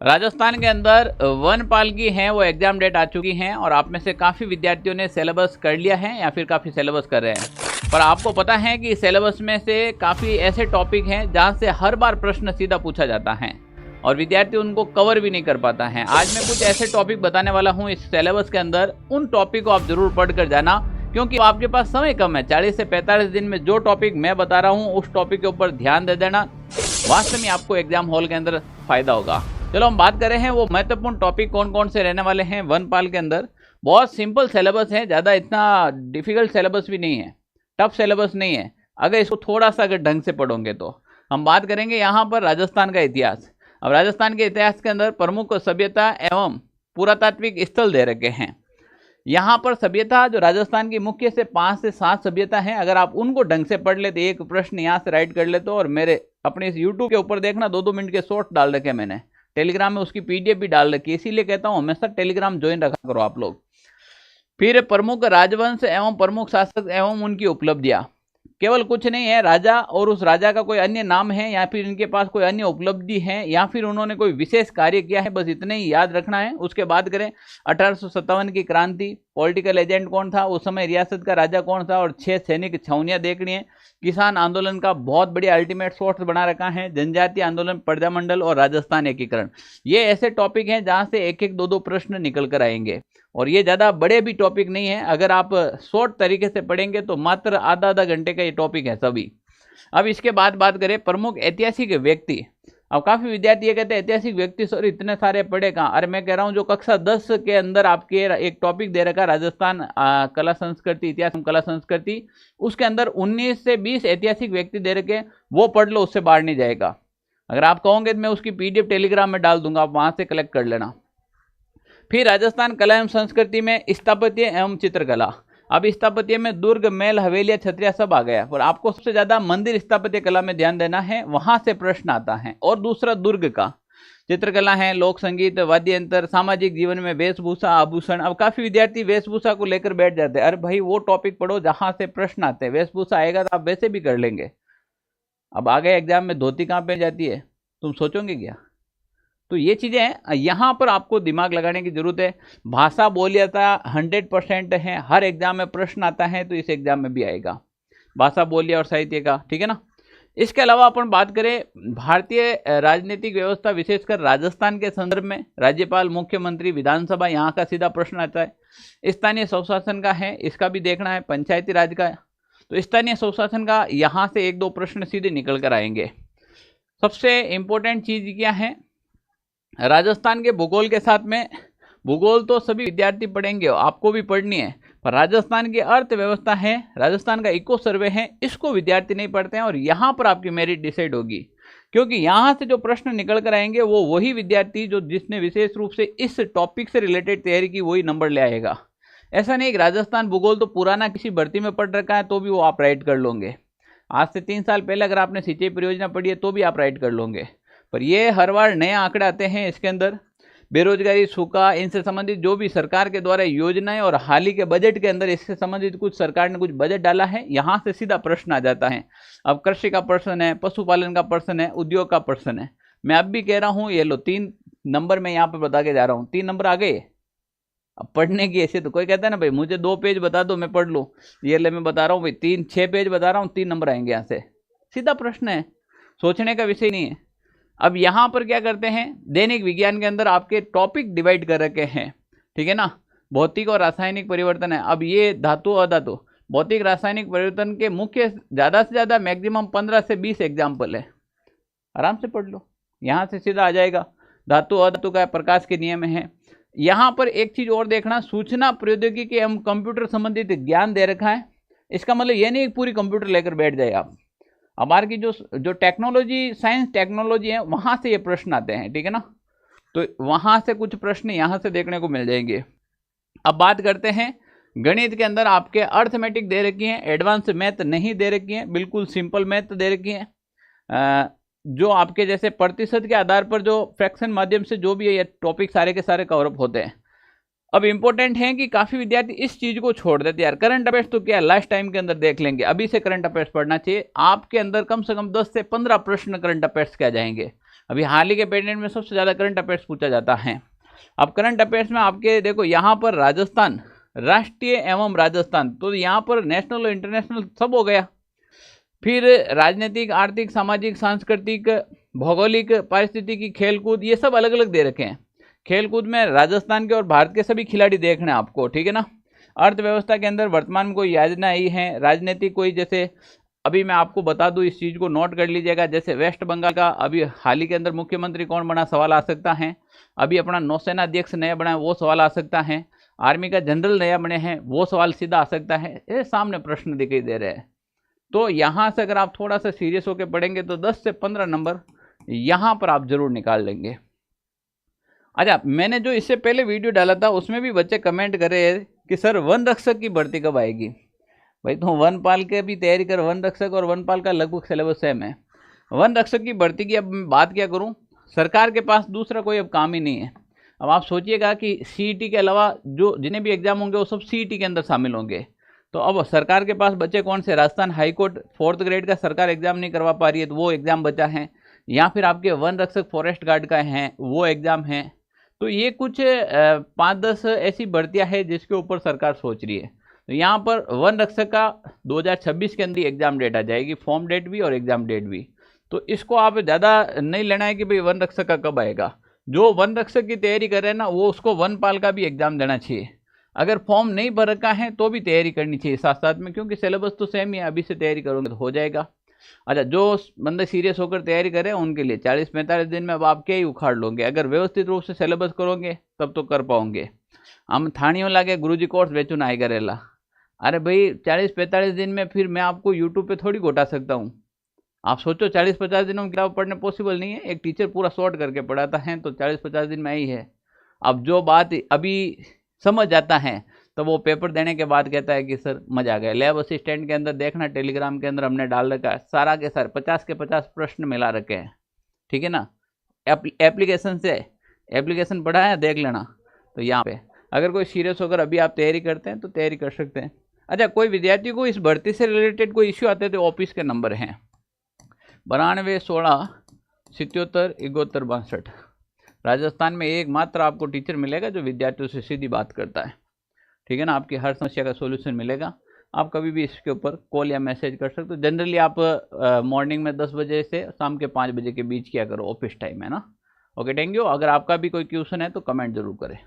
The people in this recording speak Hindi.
राजस्थान के अंदर वनपाल की हैं वो एग्जाम डेट आ चुकी हैं और आप में से काफ़ी विद्यार्थियों ने सिलेबस कर लिया है या फिर काफ़ी सिलेबस कर रहे हैं। पर आपको पता है कि सिलेबस में से काफ़ी ऐसे टॉपिक हैं जहां से हर बार प्रश्न सीधा पूछा जाता है और विद्यार्थी उनको कवर भी नहीं कर पाता है। आज मैं कुछ ऐसे टॉपिक बताने वाला हूँ इस सिलेबस के अंदर, उन टॉपिक को आप जरूर पढ़ कर जाना क्योंकि आपके पास समय कम है। 40 से 45 दिन में जो टॉपिक मैं बता रहा हूँ उस टॉपिक के ऊपर ध्यान दे देना, वास्तव में आपको एग्जाम हॉल के अंदर फायदा होगा। चलो हम बात करें हैं वो महत्वपूर्ण टॉपिक कौन कौन से रहने वाले हैं वनपाल के अंदर। बहुत सिंपल सिलेबस है, ज़्यादा इतना डिफिकल्ट सिलेबस भी नहीं है, टफ सिलेबस नहीं है अगर इसको थोड़ा सा अगर ढंग से पढ़ोगे तो। हम बात करेंगे यहाँ पर राजस्थान का इतिहास। अब राजस्थान के इतिहास के अंदर प्रमुख सभ्यता एवं पुरातात्विक स्थल दे रखे हैं। यहाँ पर सभ्यता जो राजस्थान की मुख्य से 5 से 7 सभ्यता हैं, अगर आप उनको ढंग से पढ़ लेते, एक प्रश्न यहाँ से राइट कर लेते और मेरे अपने इस यूट्यूब के ऊपर देखना 2-2 मिनट के शॉर्ट डाल रखे मैंने, टेलीग्राम में उसकी पीडीएफ भी डाल रखी है, इसीलिए कहता हूँ हमेशा टेलीग्राम ज्वाइन रखा करो आप लोग। फिर प्रमुख राजवंश एवं प्रमुख शासक एवं उनकी उपलब्धियां, केवल कुछ नहीं है, राजा और उस राजा का कोई अन्य नाम है या फिर इनके पास कोई अन्य उपलब्धि है या फिर उन्होंने कोई विशेष कार्य किया है, बस इतने ही याद रखना है। उसके बाद करें 1857 की क्रांति, पॉलिटिकल एजेंट कौन था उस समय, रियासत का राजा कौन था और 6 सैनिक छावनियां देखनी है। किसान आंदोलन का बहुत बढ़िया अल्टीमेट शॉर्ट्स बना रखा है, जनजातीय आंदोलन, प्रजामंडल और राजस्थान एकीकरण। ये ऐसे टॉपिक हैं जहां से एक एक 2-2 प्रश्न निकल कर आएंगे और ये ज़्यादा बड़े भी टॉपिक नहीं है। अगर आप शॉर्ट तरीके से पढ़ेंगे तो मात्र आधा घंटे का ये टॉपिक है सभी। अब इसके बाद बात करें प्रमुख ऐतिहासिक व्यक्ति। अब काफ़ी विद्यार्थी ये कहते हैं ऐतिहासिक व्यक्ति सर इतने सारे पढ़े कहाँ। अरे मैं कह रहा हूँ जो कक्षा 10 के अंदर आपके एक टॉपिक दे रखा राजस्थान कला संस्कृति, इतिहास कला संस्कृति, उसके अंदर 19 से 20 ऐतिहासिक व्यक्ति दे रखे, वो पढ़ लो, उससे बाहर नहीं जाएगा। अगर आप कहोगे तो मैं उसकी पीडीएफ टेलीग्राम में डाल दूंगा, आप वहाँ से कलेक्ट कर लेना। फिर राजस्थान कला एवं संस्कृति में स्थापत्य एवं चित्रकला। अब स्थापत्य में दुर्ग, महल, हवेलियां, छतरियां सब आ गया, पर आपको सबसे ज्यादा मंदिर स्थापत्य कला में ध्यान देना है, वहां से प्रश्न आता है। और दूसरा दुर्ग का चित्रकला है, लोक संगीत, वाद्य यंत्र, सामाजिक जीवन में वेशभूषा, आभूषण। अब काफी विद्यार्थी वेशभूषा को लेकर बैठ जाते हैं, अरे भाई वो टॉपिक पढ़ो जहां से प्रश्न आते हैं, वेशभूषा आएगा तो आप वैसे भी कर लेंगे। अब आ गए एग्जाम में धोती कहाँ पे जाती है, तुम सोचोगे क्या? तो ये चीज़ें यहाँ पर आपको दिमाग लगाने की जरूरत है। भाषा बोलियता 100% है, हर एग्जाम में प्रश्न आता है तो इस एग्जाम में भी आएगा भाषा बोलिया और साहित्य का, ठीक है ना। इसके अलावा अपन बात करें भारतीय राजनीतिक व्यवस्था, विशेषकर राजस्थान के संदर्भ में, राज्यपाल, मुख्यमंत्री, विधानसभा, यहाँ का सीधा प्रश्न आता है। स्थानीय स्वशासन का है, इसका भी देखना है, पंचायती राज का, तो स्थानीय स्वशासन का यहाँ से 1-2 प्रश्न सीधे निकल कर आएंगे। सबसे इंपॉर्टेंट चीज क्या है, राजस्थान के भूगोल के साथ में, भूगोल तो सभी विद्यार्थी पढ़ेंगे, आपको भी पढ़नी है, पर राजस्थान की अर्थव्यवस्था है, राजस्थान का इको सर्वे है, इसको विद्यार्थी नहीं पढ़ते हैं और यहाँ पर आपकी मेरिट डिसाइड होगी क्योंकि यहाँ से जो प्रश्न निकल कर आएंगे वो वही विद्यार्थी जो जिसने विशेष रूप से इस टॉपिक से रिलेटेड तैयारी की वही नंबर ले आएगा। ऐसा नहीं कि राजस्थान भूगोल तो पुराना किसी भर्ती में पढ़ रखा है तो भी वो आप राइट कर लोगे। आज से 3 साल पहले अगर आपने सिंचाई परियोजना पढ़ी है तो भी आप राइट कर लोगे, पर ये हर बार नए आंकड़े आते हैं इसके अंदर। बेरोजगारी, सूखा, इनसे संबंधित जो भी सरकार के द्वारा योजनाएं और हाल ही के बजट के अंदर इससे संबंधित कुछ सरकार ने कुछ बजट डाला है, यहाँ से सीधा प्रश्न आ जाता है। अब कृषि का प्रश्न है, पशुपालन का प्रश्न है, उद्योग का प्रश्न है। मैं अब भी कह रहा हूँ ये लो 3 नंबर मैं यहाँ पर बता के जा रहा हूँ, 3 नंबर आ गए। अब पढ़ने की ऐसे तो कोई कहता है ना भाई मुझे 2 पेज बता दो मैं पढ़ लूँ, ये ले मैं बता रहा हूँ भाई 6 पेज बता रहा हूँ, 3 नंबर आएंगे यहाँ से, सीधा प्रश्न है, सोचने का विषय नहीं है। अब यहाँ पर क्या करते हैं, दैनिक विज्ञान के अंदर आपके टॉपिक डिवाइड कर रखे हैं, ठीक है ना। भौतिक और रासायनिक परिवर्तन है, अब ये धातु अधातु, भौतिक रासायनिक परिवर्तन के मुख्य ज़्यादा से ज़्यादा मैक्सिमम 15 से 20 एग्जाम्पल है, आराम से पढ़ लो, यहाँ से सीधा आ जाएगा। धातु अधातु का प्रकाश के नियम है। यहाँ पर एक चीज़ और देखना, सूचना प्रौद्योगिकी एवं कंप्यूटर संबंधित ज्ञान दे रखा है, इसका मतलब ये नहीं पूरी कंप्यूटर लेकर बैठ जाए आप, हमारे की जो टेक्नोलॉजी, साइंस टेक्नोलॉजी है वहाँ से ये प्रश्न आते हैं, ठीक है ना। तो वहाँ से कुछ प्रश्न यहाँ से देखने को मिल जाएंगे। अब बात करते हैं गणित के अंदर आपके अर्थमेटिक दे रखी हैं, एडवांस मैथ नहीं दे रखी हैं, बिल्कुल सिंपल मैथ दे रखी हैं। जो आपके जैसे प्रतिशत के आधार पर जो फ्रैक्शन माध्यम से जो भी ये टॉपिक सारे के सारे कवरअप होते हैं। अब इंपॉर्टेंट है कि काफ़ी विद्यार्थी इस चीज़ को छोड़ देते हैं, यार करंट अफेयर्स तो क्या लास्ट टाइम के अंदर देख लेंगे, अभी से करंट अफेयर्स पढ़ना चाहिए। आपके अंदर कम से कम 10 से 15 प्रश्न करंट अफेयर्स के आ जाएंगे, अभी हाल ही के पेटेंट में सबसे ज़्यादा करंट अफेयर्स पूछा जाता है। अब करंट अफेयर्स में आपके देखो यहाँ पर राजस्थान, राष्ट्रीय एवं राजस्थान, तो यहाँ पर नेशनल और इंटरनेशनल सब हो गया। फिर राजनीतिक, आर्थिक, सामाजिक, सांस्कृतिक, भौगोलिक, पारिस्थितिकी, खेलकूद, ये सब अलग अलग दे रखे हैं। खेलकूद में राजस्थान के और भारत के सभी खिलाड़ी देखने हैं आपको, ठीक है ना। अर्थव्यवस्था के अंदर वर्तमान में कोई योजना आई है। राजनीतिक कोई, जैसे अभी मैं आपको बता दूं, इस चीज़ को नोट कर लीजिएगा, जैसे वेस्ट बंगाल का अभी हाल ही के अंदर मुख्यमंत्री कौन बना, सवाल आ सकता है। अभी अपना नौसेना अध्यक्ष नया बना है, वो सवाल आ सकता है। आर्मी का जनरल नया बने हैं, वो सवाल सीधा आ सकता है। ये सामने प्रश्न दिखाई दे रहे हैं। तो यहाँ से अगर आप थोड़ा सा सीरियस होकर पढ़ेंगे तो 10 से 15 नंबर यहाँ पर आप जरूर निकाल लेंगे। अच्छा, मैंने जो इससे पहले वीडियो डाला था उसमें भी बच्चे कमेंट कर रहे हैं कि सर वन रक्षक की भर्ती कब आएगी। भाई तो वनपाल के भी तैयारी कर, वन रक्षक और वनपाल का लगभग सिलेबस सेम है। वन रक्षक की भर्ती की अब मैं बात क्या करूं, सरकार के पास दूसरा कोई अब काम ही नहीं है। अब आप सोचिएगा कि सीईटी के अलावा जो जिन्हें भी एग्जाम होंगे वो सब सीईटी के अंदर शामिल होंगे। तो अब सरकार के पास बचे कौन से, राजस्थान हाईकोर्ट 4th ग्रेड का सरकार एग्जाम नहीं करवा पा रही है तो वो एग्जाम बचा है, या फिर आपके वन रक्षक फॉरेस्ट गार्ड का है वो एग्जाम है। तो ये कुछ 5-10 ऐसी भर्तियां हैं जिसके ऊपर सरकार सोच रही है। तो यहाँ पर वन रक्षक का 2026 के अंदर एग्जाम डेट आ जाएगी, फॉर्म डेट भी और एग्जाम डेट भी। तो इसको आप ज़्यादा नहीं लेना है कि भाई वन रक्षक का कब आएगा। जो वन रक्षक की तैयारी कर रहे हैं ना, वो उसको वनपाल का भी एग्जाम देना चाहिए। अगर फॉर्म नहीं भर रखा है तो भी तैयारी करनी चाहिए साथ साथ में, क्योंकि सिलेबस तो सेम ही है, अभी से तैयारी करोगे तो हो जाएगा। अच्छा, जो बंदे सीरियस होकर तैयारी करें उनके लिए 40-45 दिन में अब आप क्या ही उखाड़ लोगे। अगर व्यवस्थित रूप से सिलेबस करोगे तब तो कर पाओगे। हम थानियों लागे गुरुजी कोर्स बेचू ना आई करेला, अरे भाई 40-45 दिन में फिर मैं आपको यूट्यूब पे थोड़ी घोटा सकता हूँ। आप सोचो 40-50 दिनों में किताब पढ़ने पॉसिबल नहीं है। एक टीचर पूरा शॉर्ट करके पढ़ाता है तो 40-50 दिन में ही है। अब जो बात अभी समझ जाता है तो वो पेपर देने के बाद कहता है कि सर मजा आ गया। लैब असिस्टेंट के अंदर देखना, टेलीग्राम के अंदर हमने डाल रखा है, सारा के सारे 50 के 50 प्रश्न मिला रखे हैं, ठीक है ना। एप्लीकेशन से एप्लीकेशन पढ़ा है, देख लेना। तो यहाँ पे अगर कोई सीरियस होकर अभी आप तैयारी करते हैं तो तैयारी कर सकते हैं। अच्छा, कोई विद्यार्थी को इस भर्ती से रिलेटेड कोई इश्यू आते हैं तो ऑफिस के नंबर हैं 92 16 77 71 62। राजस्थान में एकमात्र आपको टीचर मिलेगा जो विद्यार्थियों से सीधी बात करता है, ठीक है ना। आपकी हर समस्या का सोल्यूशन मिलेगा। आप कभी भी इसके ऊपर कॉल या मैसेज कर सकते हो। जनरली आप मॉर्निंग में 10 बजे से शाम के 5 बजे के बीच किया करो, ऑफिस टाइम है ना। Okay, thank you. अगर आपका भी कोई क्वेश्चन है तो कमेंट जरूर करें।